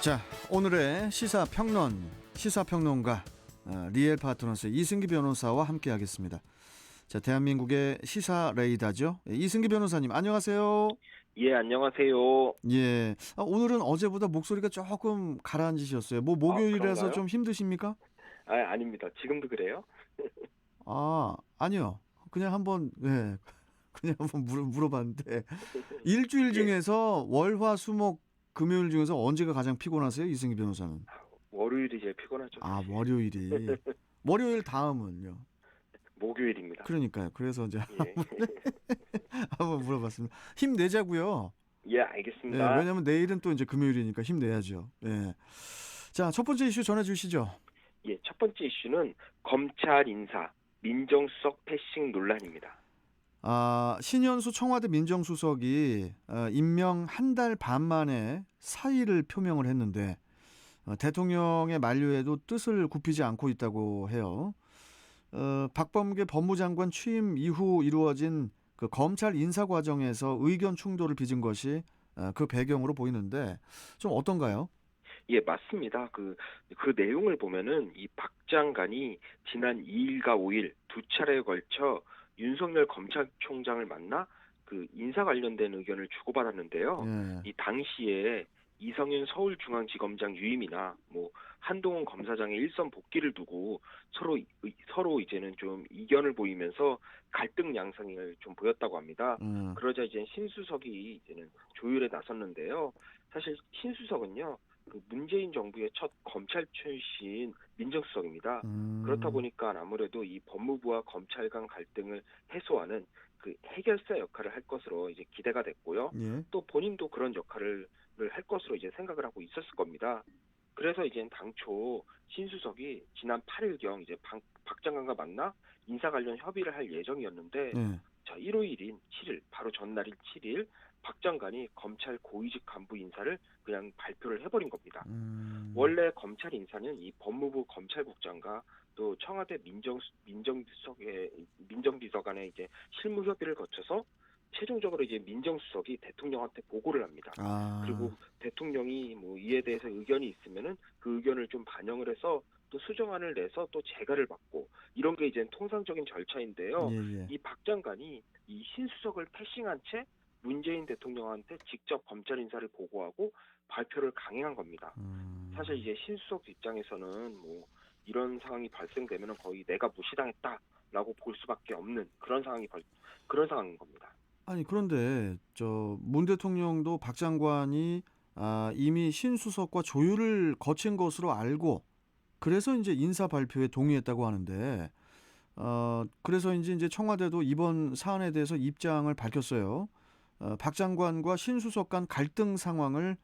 자, 오늘의 시사평론, 시사평론가 리엘 파트너스 이승기 변호사와 함께하겠습니다. 자, 대한민국의 시사 레이더죠. 이승기 변호사님, 안녕하세요. 예, 안녕하세요. 예, 오늘은 어제보다 목소리가 조금 가라앉으셨어요. 뭐 목요일이라서 그런가요? 좀 힘드십니까? 아닙니다. 지금도 그래요? 아니요. 그냥 한번 그냥 한번 물어봤는데 일주일 예, 중에서 월, 화, 수, 목, 금요일 중에서 언제가 가장 피곤하세요, 이승기 변호사는? 월요일이 제일 피곤하죠, 사실. 월요일이. 월요일 다음은요. 목요일입니다. 그러니까요. 그래서 이제 예, 한번 물어봤습니다. 힘내자고요. 예, 예, 알겠습니다. 왜냐하면 내일은 또 이제 금요일이니까 힘내야죠. 예. 자, 첫 번째 이슈 전해주시죠. 예, 첫 번째 이슈는 검찰 인사, 민정수석 패싱 논란입니다. 신현수 청와대 민정수석이 임명 한 달 반 만에 사의를 표명을 했는데 대통령의 만류에도 뜻을 굽히지 않고 있다고 해요. 박범계 법무장관 취임 이후 이루어진 그 검찰 인사 과정에서 의견 충돌을 빚은 것이 그 배경으로 보이는데 좀 어떤가요? 예, 맞습니다. 그 내용을 보면은 이 박 장관이 지난 2일과 5일 두 차례에 걸쳐 윤석열 검찰총장을 만나 그 인사 관련된 의견을 주고받았는데요. 예. 이 당시에 이성윤 서울중앙지검장 유임이나 뭐 한동훈 검사장의 일선 복귀를 두고 서로 이제는 좀 이견을 보이면서 갈등 양상을 좀 보였다고 합니다. 그러자 이제 신수석이 이제는 조율에 나섰는데요. 사실 신수석은요, 그 문재인 정부의 첫 검찰 출신 민정수석입니다. 그렇다 보니까 아무래도 이 법무부와 검찰 간 갈등을 해소하는 그 해결사 역할을 할 것으로 이제 기대가 됐고요. 예. 또 본인도 그런 역할을 할 것으로 이제 생각을 하고 있었을 겁니다. 그래서 이제 당초 신수석이 지난 8일경 이제 박 장관과 만나 인사 관련 협의를 할 예정이었는데, 예. 자, 일요일인 7일, 바로 전날인 7일, 박 장관이 검찰 고위직 간부 인사를 그냥 발표를 해버린 겁니다. 원래 검찰 인사는 이 법무부 검찰국장과 또 청와대 민정비서관의 이제 실무 협의를 거쳐서 최종적으로 이제 민정수석이 대통령한테 보고를 합니다. 그리고 대통령이 뭐 이에 대해서 의견이 있으면은 그 의견을 좀 반영을 해서 또 수정안을 내서 또 재가를 받고, 이런 게 이제 통상적인 절차인데요. 예, 예. 이 박 장관이 이 신수석을 패싱한 채 문재인 대통령한테 직접 검찰 인사를 보고하고 발표를 강행한 겁니다. 사실 이제 신수석 입장에서는 뭐 이런 상황이 발생되면은 거의 내가 무시당했다라고 볼 수밖에 없는 그런 상황인 겁니다. 아니 그런데 저 문 대통령도 박 장관이 이미 신수석과 조율을 거친 것으로 알고 그래서 이제 인사 발표에 동의했다고 하는데 그래서 이제 청와대도 이번 사안에 대해서 입장을 밝혔어요. 박 장관과 신수석 간 갈등 상황을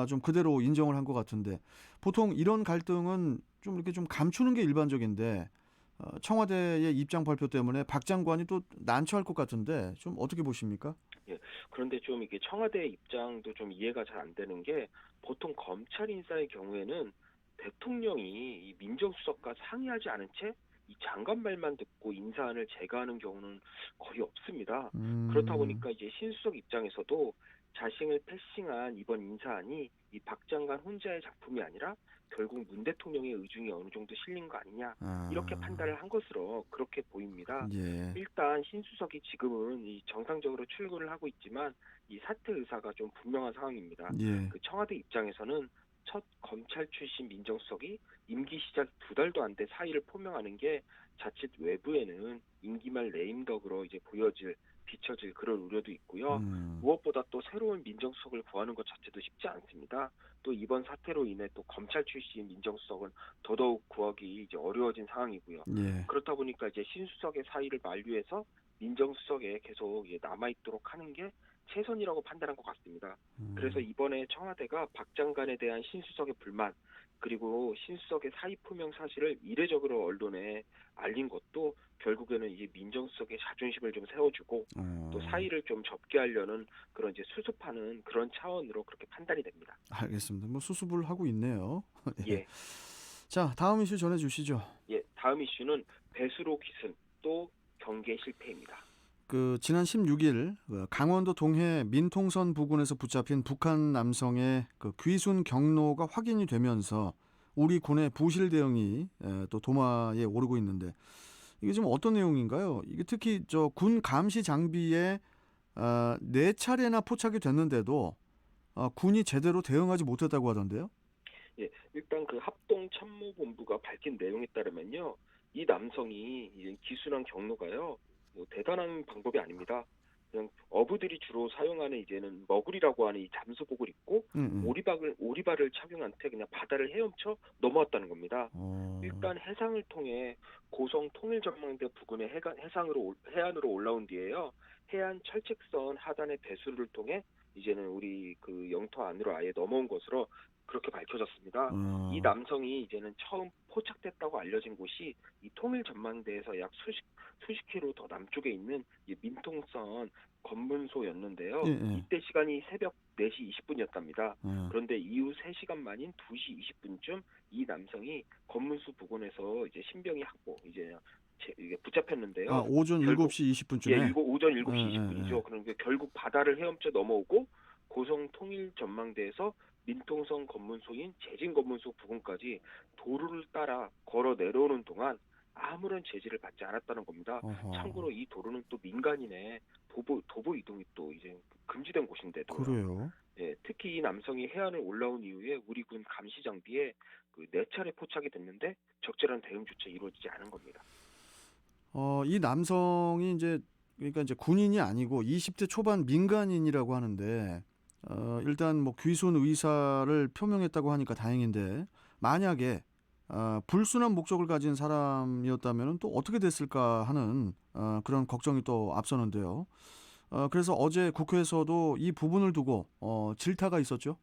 좀 그대로 인정을 한 것 같은데 보통 이런 갈등은 좀 이렇게 좀 감추는 게 일반적인데 청와대의 입장 발표 때문에 박 장관이 또 난처할 것 같은데 좀 어떻게 보십니까? 예. 그런데 좀 이게 청와대 입장도 좀 이해가 잘 안 되는 게, 보통 검찰 인사의 경우에는 대통령이 이 민정수석과 상의하지 않은 채 이 장관 말만 듣고 인사안을 제거하는 경우는 거의 없습니다. 그렇다 보니까 이제 신수석 입장에서도 자신을 패싱한 이번 인사안이 이 박 장관 혼자의 작품이 아니라 결국 문 대통령의 의중이 어느 정도 실린 거 아니냐, 이렇게 판단을 한 것으로 그렇게 보입니다. 예. 일단 신수석이 지금은 이 정상적으로 출근을 하고 있지만 이 사퇴 의사가 좀 분명한 상황입니다. 예. 그 청와대 입장에서는 첫 검찰 출신 민정수석이 임기 시작 2달도 안 돼 사의를 표명하는 게 자칫 외부에는 임기 말 레임덕으로 이제 비춰질 그런 우려도 있고요. 무엇보다 또 새로운 민정수석을 구하는 것 자체도 쉽지 않습니다. 또 이번 사태로 인해 또 검찰 출신 민정수석은 더더욱 구하기 이제 어려워진 상황이고요. 예. 그렇다 보니까 이제 신수석의 사의를 만류해서 민정수석에 계속 남아있도록 하는 게 최선이라고 판단한 것 같습니다. 그래서 이번에 청와대가 박 장관에 대한 신수석의 불만, 그리고 신수석의 사의 표명 사실을 이례적으로 언론에 알린 것도 결국에는 이제 민정수석의 자존심을 좀 세워주고 또 사의를 좀 접게 하려는 그런 이제 수습하는 그런 차원으로 그렇게 판단이 됩니다. 알겠습니다. 뭐 수습을 하고 있네요. 예. 자, 다음 이슈 전해 주시죠. 예. 다음 이슈는 배수로 귀순 또 경계 실패입니다. 지난 16일 강원도 동해 민통선 부근에서 붙잡힌 북한 남성의 귀순 경로가 확인이 되면서 우리 군의 부실 대응이 또 도마에 오르고 있는데 이게 지금 어떤 내용인가요? 이게 특히 저 군 감시 장비에 네 차례나 포착이 됐는데도 군이 제대로 대응하지 못했다고 하던데요. 예, 일단 그 합동참모본부가 밝힌 내용에 따르면요, 이 남성이 이제 기순한 경로가요, 뭐 대단한 방법이 아닙니다. 그냥 어부들이 주로 사용하는 이제는 머글이라고 하는 이 잠수복을 입고 응, 응. 오리발을 착용한 채 그냥 바다를 헤엄쳐 넘어왔다는 겁니다. 어, 일단 해상을 통해 고성 통일전망대 부근의 해안으로 올라온 뒤에요, 해안 철책선 하단의 배수를 통해 이제는 우리 그 영토 안으로 아예 넘어온 것으로 그렇게 밝혀졌습니다. 이 어, 남성이 이제는 처음 포착됐다고 알려진 곳이 이 통일전망대에서 약 수십 킬로 더 남쪽에 있는 이 민통선 검문소였는데요. 예, 예. 이때 시간이 새벽 4시 20분이었답니다. 어. 그런데 이후 3시간 만인 2시 20분쯤 이 남성이 검문소 부근에서 이제 신병이 이제 이게 붙잡혔는데요. 오전 결국 7시 예, 20분쯤에. 오전 예, 7시 예, 예. 20분이죠. 그러니까 결국 바다를 헤엄쳐 넘어오고 고성 통일 전망대에서 민통선 검문소인 제진 검문소 부근까지 도로를 따라 걸어 내려오는 동안 아무런 제지를 받지 않았다는 겁니다. 어허. 참고로 이 도로는 또 민간인의 도보 이동이 또 이제 금지된 곳인데도요. 그래요. 예, 특히 이 남성이 해안을 올라온 이후에 우리 군 감시 장비에 그 네 차례 포착이 됐는데 적절한 대응조차 이루어지지 않은 겁니다. 이 남성이 이제 그러니까 이제 군인이 아니고 20대 초반 민간인이라고 하는데 일단 뭐 귀순 의사를 표명했다고 하니까 다행인데 만약에 불순한 목적을 가진 사람이었다면 또 어떻게 됐을까 하는 그런 걱정이 또 앞서는데요. 그래서 어제 국회에서도 이 부분을 두고 질타가 있었죠.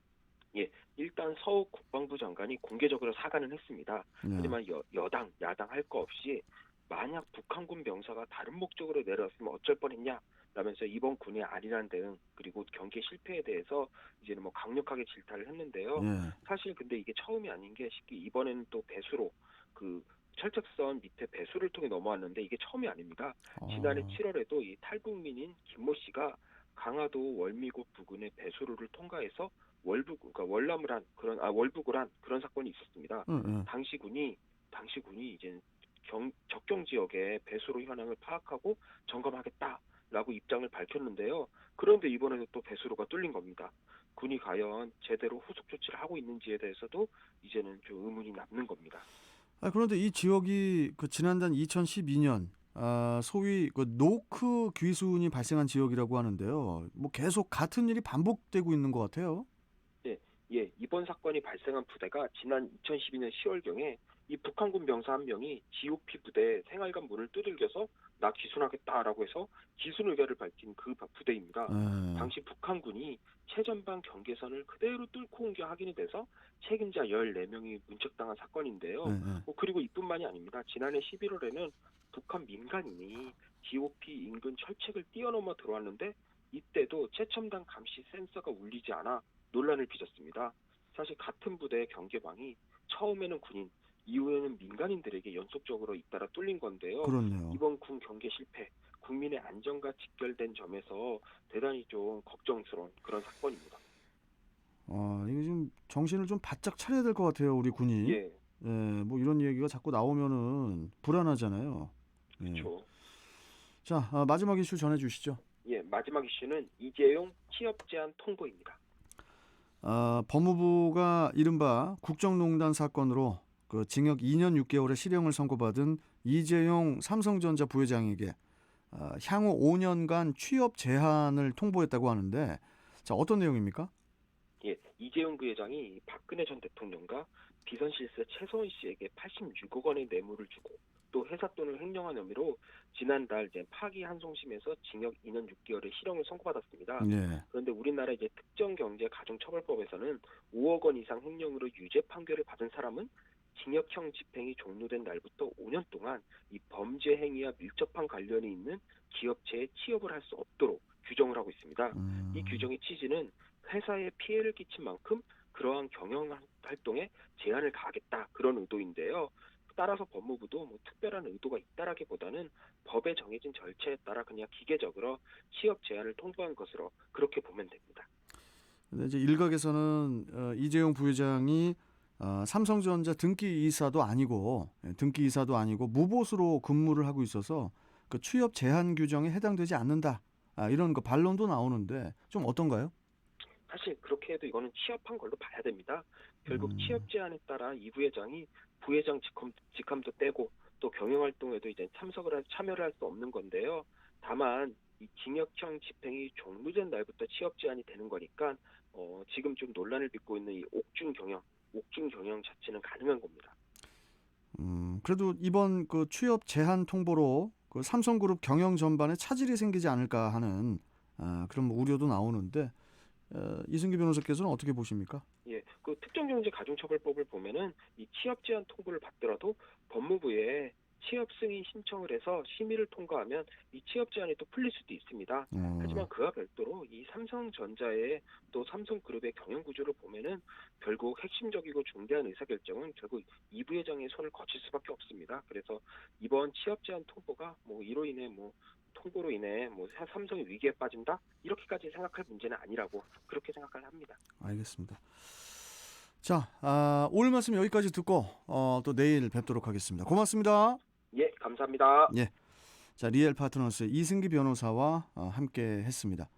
예, 일단 서욱 국방부 장관이 공개적으로 사과는 했습니다. 네. 하지만 여당, 야당 할 거 없이 만약 북한군 병사가 다른 목적으로 내려왔으면 어쩔 뻔했냐? 라면서 이번 군의 안일한 대응 그리고 경계 실패에 대해서 이제는 뭐 강력하게 질타를 했는데요. 예. 사실 근데 이게 처음이 아닌 게 쉽게 이번에는 또 배수로 그 철책선 밑에 배수를 통해 넘어왔는데 이게 처음이 아닙니다. 지난해 어, 7월에도 이 탈북민인 김모 씨가 강화도 월미고 부근의 배수로를 통과해서 그러니까 월북을 한 그런 사건이 있었습니다. 응, 응. 당시 군이 이제 적경 지역의 배수로 현황을 파악하고 점검하겠다라고 입장을 밝혔는데요. 그런데 이번에도 또 배수로가 뚫린 겁니다. 군이 과연 제대로 후속 조치를 하고 있는지에 대해서도 이제는 좀 의문이 남는 겁니다. 그런데 이 지역이 지난달 2012년 소위 노크 귀순이 발생한 지역이라고 하는데요. 뭐 계속 같은 일이 반복되고 있는 것 같아요. 예, 예, 이번 사건이 발생한 부대가 지난 2012년 10월경에 이 북한군 병사 한 명이 GOP 부대 생활관 문을 두들겨서 나 기순하겠다라고 해서 기순 의사를 밝힌 그 부대입니다. 예, 당시 북한군이 최전방 경계선을 그대로 뚫고 온 게 확인이 돼서 책임자 14명이 문책당한 예, 사건인데요. 예. 그리고 이뿐만이 아닙니다. 지난해 11월에는 북한 민간인이 GOP 인근 철책을 뛰어넘어 들어왔는데 이때도 최첨단 감시 센서가 울리지 않아 논란을 빚었습니다. 사실 같은 부대의 경계방이 처음에는 군인, 이후에는 민간인들에게 연속적으로 잇따라 뚫린 건데요. 그렇네요. 이번 군 경계 실패, 국민의 안전과 직결된 점에서 대단히 좀 걱정스러운 그런 사건입니다. 이게 좀 정신을 좀 바짝 차려야 될 것 같아요, 우리 군이. 예, 예, 뭐 이런 얘기가 자꾸 나오면은 불안하잖아요. 예. 그렇죠. 자, 마지막 이슈 전해주시죠. 예, 마지막 이슈는 이재용 취업 제한 통보입니다. 법무부가 이른바 국정농단 사건으로 징역 2년 6개월의 실형을 선고받은 이재용 삼성전자 부회장에게 향후 5년간 취업 제한을 통보했다고 하는데, 자, 어떤 내용입니까? 예, 이재용 부회장이 박근혜 전 대통령과 비선실세 최서원 씨에게 86억 원의 뇌물을 주고 또 회사 돈을 횡령한 혐의로 지난달 이제 파기환송심에서 징역 2년 6개월의 실형을 선고받았습니다. 예. 그런데 우리나라 이제 특정경제가중처벌법에서는 5억 원 이상 횡령으로 유죄 판결을 받은 사람은 징역형 집행이 종료된 날부터 5년 동안 이 범죄 행위와 밀접한 관련이 있는 기업체에 취업을 할 수 없도록 규정을 하고 있습니다. 이 음, 규정의 취지는 회사에 피해를 끼친 만큼 그러한 경영 활동에 제한을 가하겠다 그런 의도인데요. 따라서 법무부도 뭐 특별한 의도가 있다라기보다는 법에 정해진 절차에 따라 그냥 기계적으로 취업 제한을 통보한 것으로 그렇게 보면 됩니다. 근데 이제 일각에서는 이재용 부회장이 삼성전자 등기 이사도 아니고 무보수로 근무를 하고 있어서 그 취업 제한 규정에 해당되지 않는다. 이런 그 반론도 나오는데 좀 어떤가요? 사실 그렇게 해도 이거는 취업한 걸로 봐야 됩니다. 결국 음, 취업 제한에 따라 이 부회장이 부회장 직함도 떼고 또 경영활동에도 이제 참여를 할 수 없는 건데요. 다만 이 징역형 집행이 종료된 날부터 취업 제한이 되는 거니까 지금 좀 논란을 빚고 있는 이 옥중 경영 자체는 가능한 겁니다. 그래도 이번 그 취업 제한 통보로 그 삼성그룹 경영 전반에 차질이 생기지 않을까 하는 그런 우려도 나오는데 이승기 변호사께서는 어떻게 보십니까? 예, 그 특정경제 가중처벌법을 보면은 이 취업 제한 통보를 받더라도 법무부에 취업 승인 신청을 해서 심의를 통과하면 이 취업 제한이 또 풀릴 수도 있습니다. 하지만 어, 그와 별도로 이 삼성전자의 또 삼성그룹의 경영 구조를 보면은 결국 핵심적이고 중대한 의사결정은 결국 이 부회장의 손을 거칠 수밖에 없습니다. 그래서 이번 취업 제한 통보가 뭐 이로 인해 뭐 통보로 인해 뭐 삼성이 위기에 빠진다 이렇게까지 생각할 문제는 아니라고 그렇게 생각을 합니다. 알겠습니다. 자, 오늘 말씀 여기까지 듣고 또 내일 뵙도록 하겠습니다. 고맙습니다. 예, 감사합니다. 예, 자 리엘 파트너스 이승기 변호사와 함께 했습니다.